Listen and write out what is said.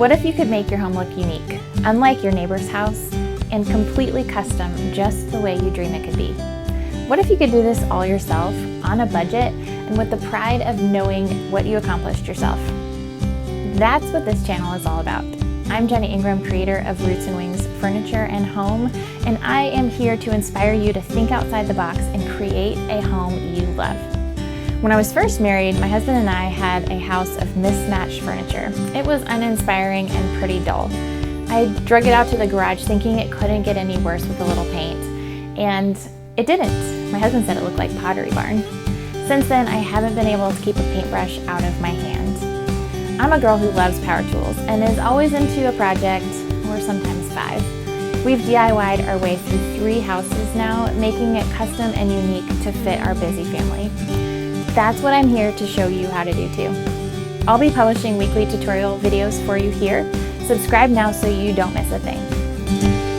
What if you could make your home look unique, unlike your neighbor's house, and completely custom just the way you dream it could be? What if you could do this all yourself, on a budget, and with the pride of knowing what you accomplished yourself? That's what this channel is all about. I'm Jenni Ingram, creator of Roots and Wings Furniture and Home, and I am here to inspire you to think outside the box and create a home you love. When I was first married, my husband and I had a house of mismatched furniture. It was uninspiring and pretty dull. I drug it out to the garage thinking it couldn't get any worse with a little paint, and it didn't. My husband said it looked like Pottery Barn. Since then, I haven't been able to keep a paintbrush out of my hand. I'm a girl who loves power tools and is always into a project, or sometimes 5. We've DIY'd our way through 3 houses now, making it custom and unique to fit our busy family. That's what I'm here to show you how to do too. I'll be publishing weekly tutorial videos for you here. Subscribe now so you don't miss a thing.